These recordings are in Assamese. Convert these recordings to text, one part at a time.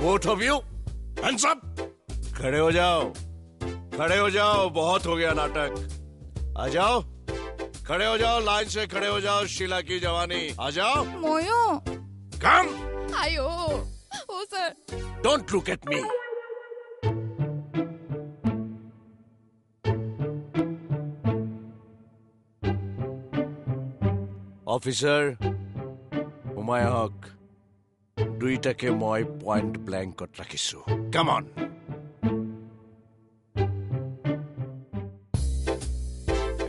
Both of you, hands up. खड़े हो जाओ, खड़े हो जाओ. बहुत हो गया नाटक. आ जाओ, खड़े हो जाओ. लाइन से खड़े हो जाओ. शीला की जवानी. आ जाओ. मोयो. Come. आयो. ओ sir. Don't look at me. Officer, Humayun Haq. দুইটাকে মই পয়েন্ট ব্ল্যাঙ্কত ৰাখিছো. Come on.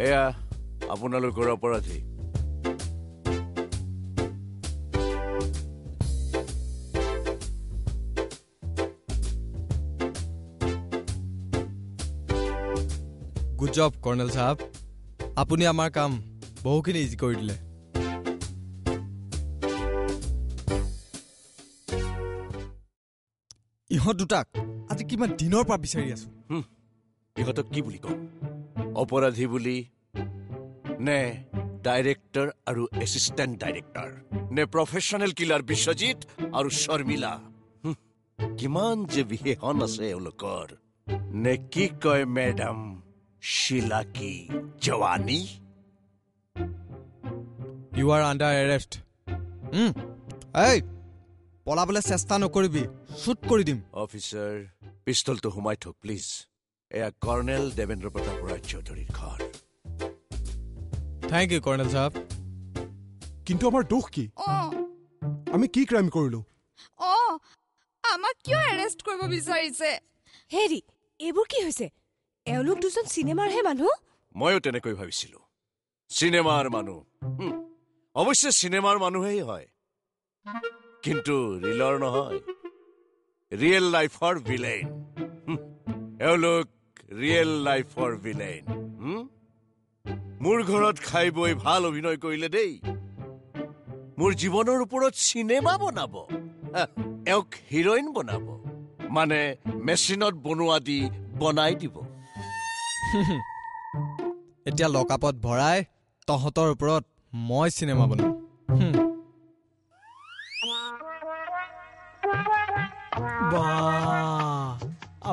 এয়া আপোনালোকৰ অপৰাধী. গুড জব কৰ্ণেল সাহেব. আপুনি আমাৰ কাম বহুখিনি ইজি কৰি দিলে. ইহঁত দুটাক আজি কিমান দিনৰ পৰা বিচাৰি আছো. ইহঁতক কি বুলি কম? অপৰাধী বুলি নে ডাইৰেক্টৰ আৰু এছিষ্টেণ্ট ডাইৰেক্টৰ নে প্ৰফেশ্যনেল কিলাৰ বিশ্বজিৎ আৰু শৰ্মিলা? কিমান যে বিশেষণ আছে এওঁলোকৰ. নে কি কয় মেডাম शीला की जवानी? You are under arrest. এই পলাবলৈ চেষ্টা নকৰিবি. শুট কৰি দিম. অফিচাৰ, পিস্তলটো সোমাই থক প্লিজ. এয়া কৰ্ণেল দেবেন্দ্ৰ প্ৰতাপ ৰায় চৌধুৰীৰ ঘৰ. থেংক ইউ কৰ্ণেল সাহেব. কিন্তু আমাৰ দোষ কি? আমি কি ক্ৰাইম কৰিলো? আমাক কিয় এৰেষ্ট কৰিব বিচাৰিছে? হেৰি, এইবোৰ কি হৈছে? এওঁলোক দুজন চিনেমাৰহে মানুহ. ময়ো তেনেকৈ ভাবিছিলো. চিনেমাৰ মানুহ. অৱশ্যে চিনেমাৰ মানুহেই হয়, কিন্তু ৰিলৰ নহয়. ৰিয়েল লাইফৰ ভিলেইন. এওঁলোক ৰিয়েল লাইফৰ ভিলেইন. মোৰ ঘৰত খাই বৈ ভাল অভিনয় কৰিলে দেই. মোৰ জীৱনৰ ওপৰত চিনেমা বনাব. এওঁক হিৰইন বনাব. মানে মেচিনত বনোৱা দি বনাই দিব. এতিয়া লকআপত ভৰাই তহঁতৰ ওপৰত মই চিনেমা বনাম.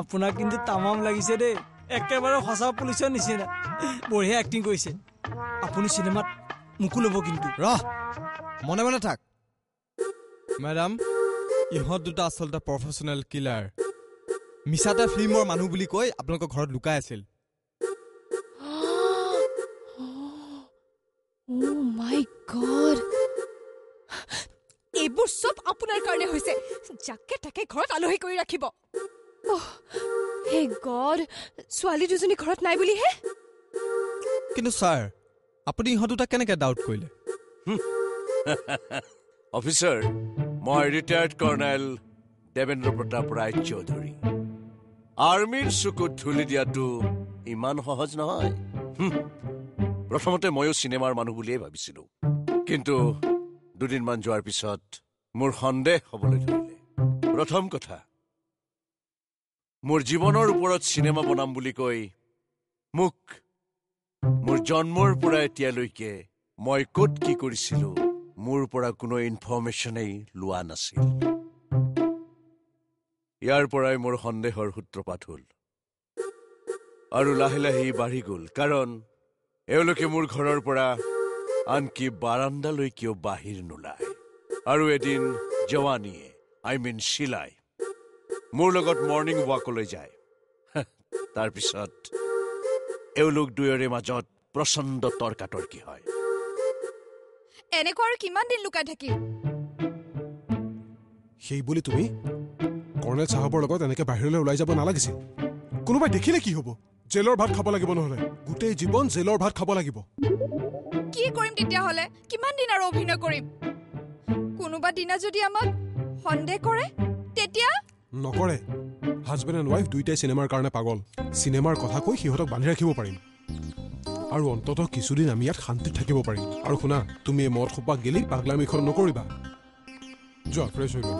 আপোনাক কিন্তু তামাম লাগিছে দেই. একেবাৰে সঁচা পুলিচৰ নিচিনা. বঢ়িয়া এক্টিং কৰিছে. আপুনি চিনেমাত মোকো ল'ব কিন্তু. ৰহ, মনে মনে থাক. মেডাম, ইহঁত দুটা আচলতে প্ৰফেশ্যনেল কিলাৰ. মিছাতে ফিল্মৰ মানুহ বুলি কৈ আপোনালোকৰ ঘৰত লুকাই আছিল. Oh my God! এইবোৰ সব আপোনাৰ কাৰণে হৈছে. যাকে তাকে ঘৰত আলহী কৰি ৰাখিব. হে গড, ছোৱালী দুজনী ঘৰত নাই বুলিহে. কিন্তু ছাৰ, আপুনি ইহঁত দুটা কেনেকৈ ডাউট কৰিলে? অফিচাৰ, মই ৰিটায়াৰ্ড কৰ্ণেল দেবেন্দ্ৰ প্ৰতাপ ৰায় চৌধুৰী. আৰ্মিৰ চকুত ধূলি দিয়াটো ইমান সহজ নহয়. প্ৰথমতে ময়ো চিনেমাৰ মানুহ বুলিয়েই ভাবিছিলো, কিন্তু দুদিনমান যোৱাৰ পিছত মোৰ সন্দেহ হ'বলৈ ধৰিলে. প্ৰথম কথা, মোৰ জীৱনৰ ওপৰত চিনেমা বনাম বুলি কৈ মোক মোৰ জন্মৰ পৰা এতিয়ালৈকে মই ক'ত কি কৰিছিলো মোৰ পৰা কোনো ইনফৰমেশ্যনেই লোৱা নাছিল. ইয়াৰ পৰাই মোৰ সন্দেহৰ সূত্ৰপাত হ'ল আৰু লাহে লাহে বাঢ়ি গ'ল. কাৰণ এওঁলোকে মোৰ ঘৰৰ পৰা আনকি বাৰাণ্ডালৈকেও বাহিৰ নোলায়. আৰু এদিন জৱানীয়ে शीলাই মোৰ লগত মৰ্ণিং ৱাকলৈ যায়. তাৰপিছত এওঁলোক দুয়োৰে মাজত প্ৰচণ্ড তৰ্কাতৰ্কি হয়. এনেকুৱা আৰু কিমান দিন লুকাই থাকিম? সেই বুলি তুমি কৰ্ণেল চাহাবৰ লগত এনেকে বাহিৰলৈ ওলাই যাব নালাগিছিল. কোনোবাই দেখিলে কি হ'ব? জেলৰ ভাত খাব লাগিব. নহ'লে গোটেই জীৱন জেলৰ ভাত খাব লাগিব. কি কৰিম তেতিয়াহ'লে? কিমান দিন আৰু অভিনয় কৰিম? কোনোবা দিনা যদি আমাক সন্দেহ কৰে তেতিয়া? নকৰে. হাজবেণ্ড এণ্ড ৱাইফ দুইটাই চিনেমাৰ কাৰণে পাগল. চিনেমাৰ কথা কৈ সিহঁতক বান্ধি ৰাখিব পাৰিম আৰু অন্ততঃ কিছুদিন আমি ইয়াত শান্তিত থাকিব পাৰিম. আৰু শুনা, তুমি এই মদ সোপা গেলি পাগলামিখন নকৰিবা. যোৱা, ফ্ৰেছ হৈ গ'ল.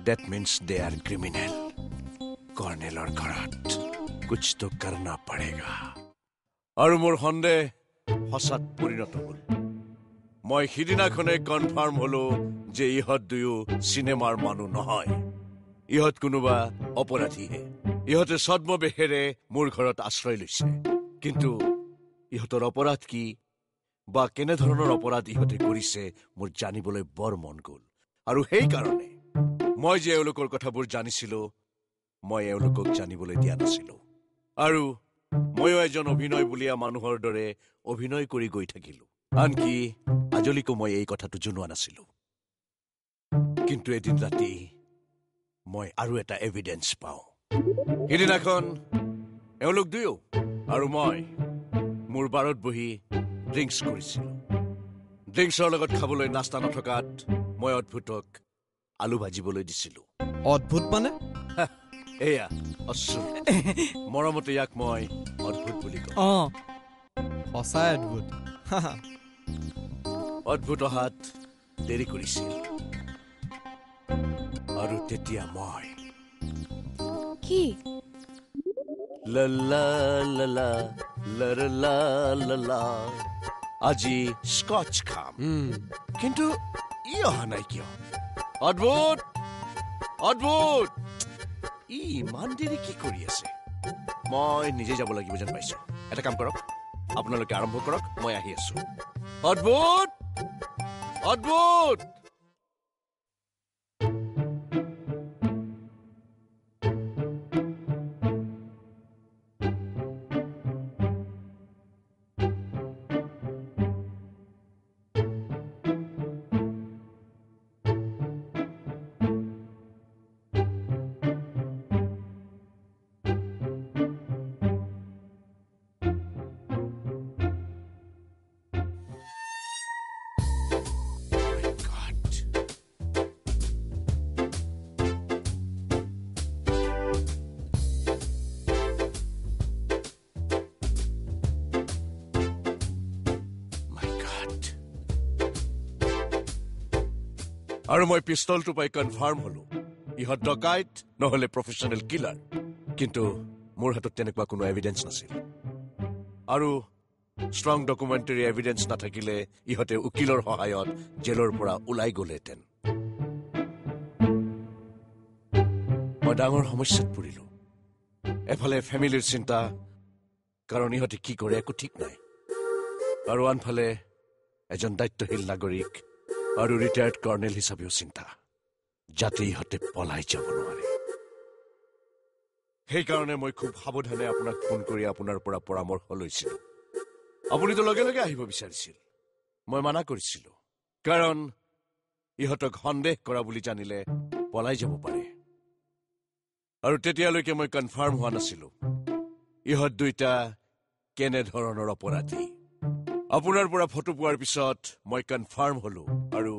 That means they are criminal. কৰ্ণেলৰ ঘৰত कुछ तो करना पड़ेगा. আৰু মোৰ সন্দেহ সঁচাত পৰিণত হ'ল মই সিদিনাখনে কনফাৰ্ম হলো যে ইহঁত দুয়ো চিনেমাৰ মানুহ নহয় ইহঁত কোনোবা অপৰাধীহে ইহঁতে ছদ্মবেশেৰে মোৰ ঘৰত আশ্ৰয় লৈছে কিন্তু ইহঁতৰ অপৰাধ কি বা কেনেধৰণৰ অপৰাধ ইহঁতে কৰিছে মোৰ জানিবলৈ বৰ মন গ'ল আৰু সেইকাৰণে মই যে এওঁলোকৰ কথাবোৰ জানিছিলো মই এওঁলোকক জানিবলৈ দিয়া নাছিলো আৰু ময়ো এজন অভিনয় বুলিয়া মানুহৰ দৰে অভিনয় কৰি গৈ থাকিলো আনকি আজলিকো মই এই কথাটো জনোৱা নাছিলো কিন্তু এদিন ৰাতি মই আৰু এটা এভিডেন্স পাওঁ সিদিনাখন এওঁলোক দুয়ো আৰু মই মোৰ বাৰত বহি ড্ৰিংকছ কৰিছিলো ড্ৰিংকছৰ লগত খাবলৈ নাস্তা নথকাত মই অদ্ভুতক আলু ভাজিবলৈ দিছিলো অদ্ভুত মানে এয়া অদ্ভুত মৰমতে ইয়াক মই অদ্ভুত বুলি কওঁ সঁচাই অদ্ভুত অদ্ভুত অহাত দেৰি কৰিছিল আৰু তেতিয়া মই কি ললা ললা ললা ললা আজি স্কচ খাম কিন্তু ই অহা নাই কিয় অদ্ভুত অদ্ভুত ই ইমান দেৰি কি কৰি আছে মই নিজে যাব লাগিব যেন পাইছো এটা কাম কৰক আপোনালোকে আৰম্ভ কৰক মই আহি আছো অদ্ভুত অদ্ভুত আৰু মই পিষ্টলটো পাই কনফাৰ্ম হলো ইহঁত ডকাইত নহলে প্ৰফেচনেল কিলাৰ কিন্তু মোৰ হাতত তেনেকুৱা কোনো এভিডেন্স নাছিল আৰু ষ্ট্ৰং ডকুমেণ্টাৰী এভিডেন্স নাথাকিলে ইহঁতে উকিলৰ সহায়ত জেলৰ পৰা ওলাই গ'লেহেঁতেন মই ডাঙৰ সমস্যাত পৰিলো এফালে ফেমিলিৰ চিন্তা কাৰণ ইহঁতে কি কৰে একো ঠিক নাই আৰু আনফালে এজন দায়িত্বশীল নাগৰিক আৰু ৰিটায়াৰ্ড কৰ্নেল হিচাপেও চিন্তা যাতে ইহঁতে পলাই যাব নোৱাৰে সেইকাৰণে মই খুব সাৱধানে আপোনাক ফোন কৰি আপোনাৰ পৰা পৰামৰ্শ লৈছিলো আপুনিতো লগে লগে আহিব বিচাৰিছিল মই মানা কৰিছিলো কাৰণ ইহঁতক সন্দেহ কৰা বুলি জানিলে পলাই যাব পাৰে আৰু তেতিয়ালৈকে মই কনফাৰ্ম হোৱা নাছিলো ইহঁত দুইটা কেনেধৰণৰ অপৰাধী আপোনাৰ পৰা ফটো পোৱাৰ পিছত মই কনফাৰ্ম হলো আৰু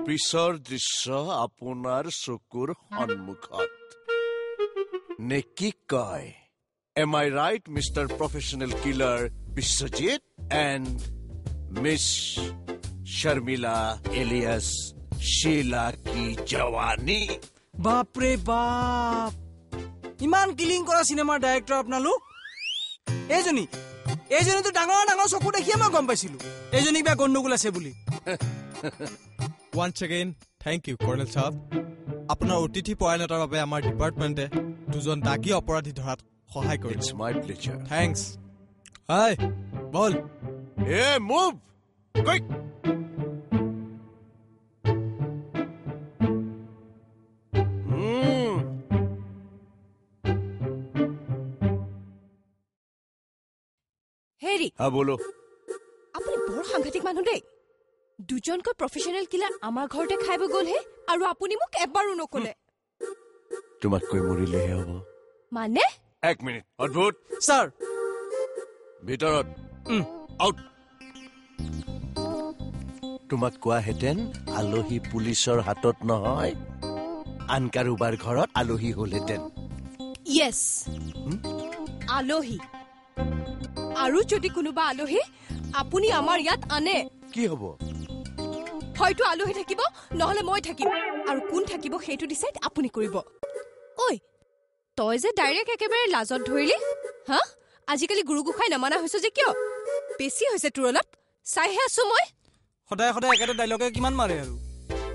পিছৰ দৃশ্য আপোনাৰ চকুৰ সন্মুখত নে কি কয় am I right mister professional killer Biswajit and miss Sharmila alias Sheela की जवानी বাপৰে বাপ ইমান কিলিং কৰা চিনেমাৰ ডাইৰেক্টৰ আপোনালোক এইজনীতো ডাঙৰ ডাঙৰ চকু দেখিয়ে মই গম পাইছিলো এইজনী কিবা গণ্ডগোল আছে বুলি once again thank you colonel সাহেব আপোনাৰ অতিথি পৰায়ণতাৰ বাবে আমাৰ ডিপাৰ্টমেণ্টে দুজন দাগী অপৰাধী ধৰাত সহায় কৰিছে it's my pleasure thanks hi বল এ মুভ কুইক হেৰি হ্যাঁ বলো আপুনি বৰ সাংঘাতিক মানুহ দেই দুজনকৈ প্ৰফেচনেল কিলাৰ আমাৰ ঘৰতে খাইব গ'লহে আৰু আপুনি মোক এবাৰো নকলে তোমাক কৈ মৰিলেহে হ'ব মানে এক মিনিট অদ্ভুত স্যাৰ ভিতৰত আউট তোমাক কোৱাহেঁতেন আলহী পুলিচৰ হাতত নহয় আন কাৰোবাৰ ঘৰত আলহী হলহেঁতেন ইয়েছ আলহী আৰু যদি কোনোবা আলহী আপুনি আমাৰ ইয়াত আনে কি হ'ব হয়তো আলহী থাকিব নহলে মই থাকিম আৰু কোন থাকিব সেইটো ডিসাইড আপুনি কৰিব ঐ তই যে ডাইৰেক্ট একেবাৰে লাজত ধৰিলি হা আজিকালি গুৰু গোসাঁই নামানা হৈছে যে কিয় বেছি হৈছে তোৰ অলপ চাইহে আছো মই সদায় সদায় একেটা ডাইলগে কিমান মাৰে আৰু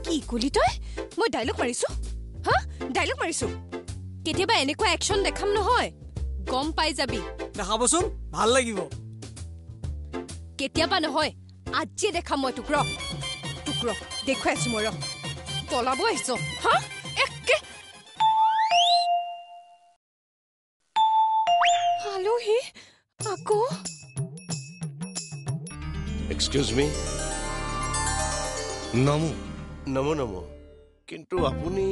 কি কলি তই মই ডাইলগ মাৰিছো হা ডাইলগ মাৰিছো কেতিয়াবা এনেকুৱা একশ্যন দেখাম নহয় গম পাই যাবি দেখাবচোন ভাল লাগিব কেতিয়াবা নহয় আজিয়ে দেখাম মই টুকুৰ দেখুৱাই আছো মই পলাব আহিছ হা একে আলহী আকৌ এক্সকিউজ মি নমো নমো নমো কিন্তু আপুনি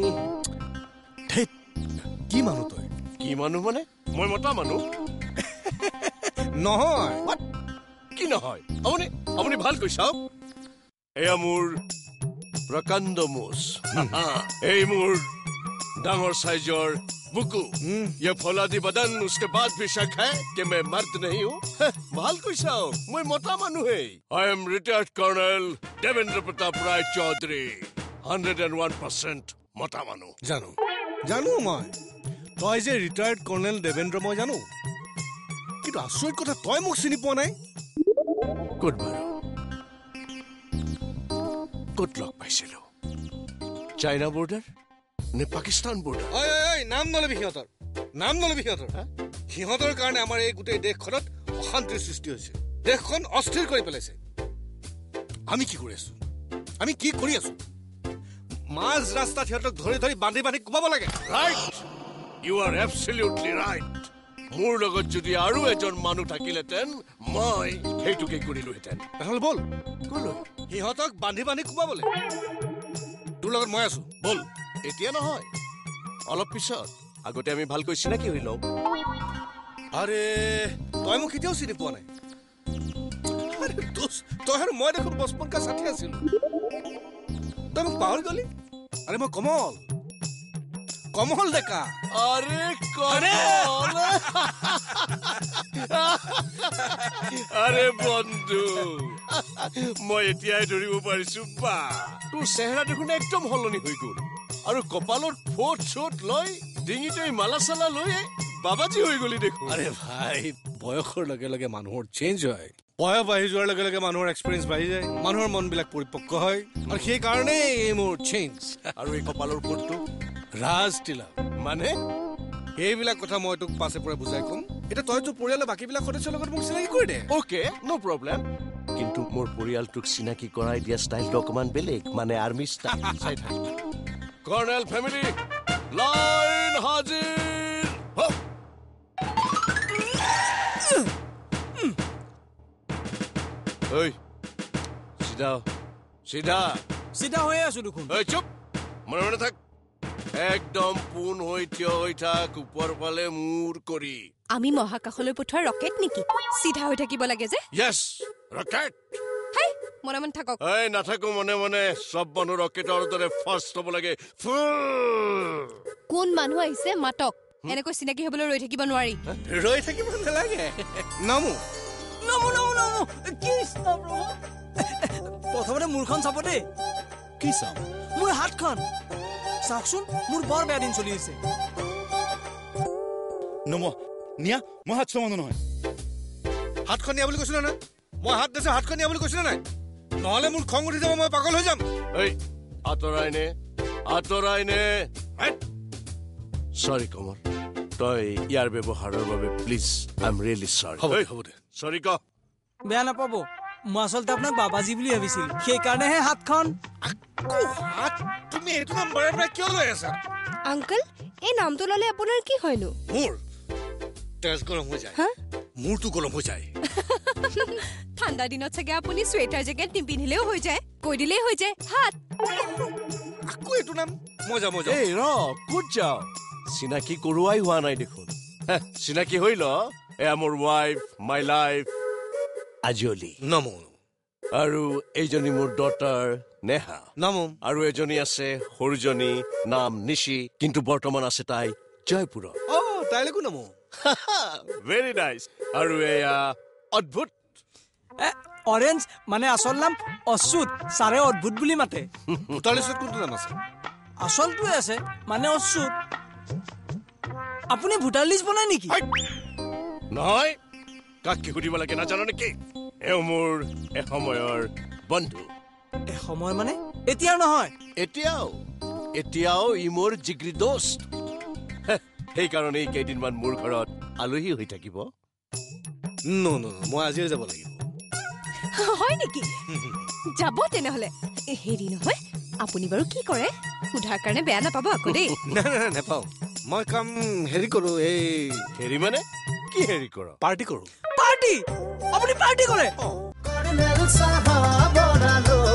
ধেত কি মানুহ তই কি মানুহ মানে মই মতা মানুহ নহয় কি নহয় আপুনি আপুনি ভালকৈ চাওক এয়া মোৰ প্ৰকাণ্ড মুছ এই মোৰ ডাঙৰ সাইজৰ বুকু ये फौलादी बदन उसके बाद भी शक है कि मैं मर्द नहीं हूँ ভালকৈ চাওক মই মতা মানুহে I am retired Colonel Devendra Pratap ৰায় চৌধুৰী 101% মতা মানুহ জানো মই তই যে ৰিটায়াৰ্ড কৰ্ণেল দেবেন্দ্ৰ মই জানো কিন্তু আচৰিত কথা তই মোক চিনি পোৱা নাই ক'ত বাৰু ক'ত লগ পাইছিলো চাইনা বৰ্ডাৰ নে পাকিস্তান বৰ্ডাৰ নাম নলবি সিহঁতৰ কাৰণে আমাৰ এই গোটেই দেশখনত অশান্তিৰ সৃষ্টি হৈছে দেশখন অস্থিৰ কৰি পেলাইছে আমি কি কৰি আছো মাজ ৰাস্তাত সিহঁতক ধৰি ধৰি বান্ধি বান্ধি কোবাব লাগে ৰাইট ইউ আৰ এবছলিউটলি ৰাইট মোৰ লগত যদি আৰু এজন মানুহ থাকিলেহেঁতেন মই সেইটোকে কৰিলোহেঁতেন নহ'লে ব'ল সিহঁতক বান্ধি বান্ধি কোবাবলৈ তোৰ লগত মই আছো ব'ল এতিয়া নহয় অলপ পিছত আগতে আমি ভালকৈ চিনাকি হৈ লওঁ আৰে তই মোক কেতিয়াও চিনি পোৱা নাই তই আৰু মই দেখোন বচপন কা সাথী আছিলো তই মোক পাহৰি গলি আৰে মই কমল ডেকা আৰে আৰে বন্ধু মই এতিয়াই ধৰিব পাৰিছো বা তোৰ চেহেৰা দেখোন একদম সলনি হৈ গ'ল আৰু কপালত ফোট চোট লৈ ডিঙিতে মালা চালা লৈ বাবাজী হৈ গলি দেখোন আৰে ভাই বয়সৰ লগে লগে মানুহৰ চেঞ্জ হয় বয়স বাঢ়ি যোৱাৰ লগে লগে মানুহৰ এক্সপিৰিয়েঞ্চ বাঢ়ি যায় মানুহৰ মনবিলাক পৰিপক্ক হয় আৰু সেইকাৰণেই এই মোৰ চেঞ্জ আৰু এই কপালৰ ফোটটো ৰাজ তিলক মানে এইবিলাক কথা মই তোক পাছে পৰে বুজাই ক'ম এতিয়া তই তোৰ পৰিয়ালৰ বাকীবিলাক সদস্যৰ লগত মোক চিনাকি কৰি দে অ'কে ন' প্ৰব্লেম কিন্তু মোৰ পৰিয়ালটোক চিনাকি কৰাই দিয়া ষ্টাইলটো অকমান বেলেগ মানে আৰ্মি ষ্টাইল চাই থাক কৰ্ণেল ফেমিলি লাইন হাজিৰ হওক ঐ চিধা হৈয়ে আছো দেখোন ঐ চুপ মনে মনে থাক একদম পোন হৈ থিয় হৈ থাক ওপৰ ফালে মূৰ কৰি আমি মহাকাশলৈ পঠোৱা ৰকেট নেকি চিধা হৈ থাকিব লাগে যে য়েছ ৰকেট হাই মনে মনে থাকক এই নাথাকো মনে মনে সব মানুহ ৰকেটৰ দৰে ফাৰ্ষ্ট হ'ব লাগে কোন মানুহ আহিছে মাতক এনেকৈ চিনাকি হ'বলৈ ৰৈ থাকিব নোৱাৰি ৰৈ থাকিব নালাগে নমো কি প্ৰথমতে মূৰখন চাব দেই কি চাম মোৰ হাতখন চাওকচোন মোৰ বৰ বেয়া দিন চলি আছে নিয়া মই হাত চোৱা মানুহ নহয় হাতখন নিয়া বুলি কৈছিলো না মই হাত দিছো হাতখন নিয়া বুলি কৈছিলো নাই নহ'লে মোৰ খং উঠি যাব মই পাগল হৈ যাম এই আঁতৰাই নে চৰি কমল তই ইয়াৰ ব্যৱহাৰৰ বাবে প্লিজ আই এম ৰিয়েলি চৰি হ'ব দে চৰি ক বেয়া নাপাব মই আচলতে আপোনাক বাবাজী বুলি ভাবিছিল সেইকাৰণেহে হাতখন হাত তুমি এইটো নাম বাৰে বাৰে কিয় লৈ আছা আংকল এই নামটো ল'লে আপোনাৰ কি হয়নো মোৰ তেজ গৰম হৈ যায় মূৰটো গৰম হৈ যায় ঠাণ্ডা দিনত চাগে আপুনি চুৱেটাৰ জেকেট নিপিন্ধিলেও হৈ যায় কৈ দিলেই হৈ যায় হাত আকৌ এইটো নাম মই যাম এই ক'ত যাও চিনাকি কৰোৱাই হোৱা নাই দেখোন চিনাকি হৈ ল এয়া মোৰ ৱাইফ মাই লাইফ আজিয়লি নমো আৰু এইজনী মোৰ ডটাৰ নেহা নমো আৰু এজনী আছে সৰুজনী নাম নিশি কিন্তু বৰ্তমান আছে তাই জয়পুৰত তাইলৈকো নমো ভেৰি নাইচ আৰু এয়া অদ্ভুত অৰেঞ্জ মানে আচল নাম অচ্যুত ছাৰে অদ্ভুত বুলি মাতে ভোটাৰ লিষ্টত কোনটো নাম আছে আচলটোৱে আছে মানে অচ্যুত আপুনি ভোটাৰ লিষ্ট বনাই নেকি নহয় কাক কি সুধিব লাগে নাজানো নেকি এওঁ মোৰ এসময়ৰ বন্ধু এসময় মানে এতিয়া নহয় এতিয়াও ই মোৰ জিগৰি দোস্ত সেইকাৰণেই কেইদিনমান মোৰ ঘৰত আলহী হৈ থাকিব মই আজিয়ে যাব লাগিব হয় নেকি যাব তেনেহলে হেৰি নহয় আপুনি বাৰু কি কৰে সোধাৰ কাৰণে বেয়া নাপাব আকৌ দেই নাই নাপাওঁ মই কাম হেৰি কৰোঁ এই হেৰি মানে কি হেৰি কৰ পাৰ্টি কৰোঁ পাৰ্টি আপুনি পাৰ্টি কৰে Saha Boralo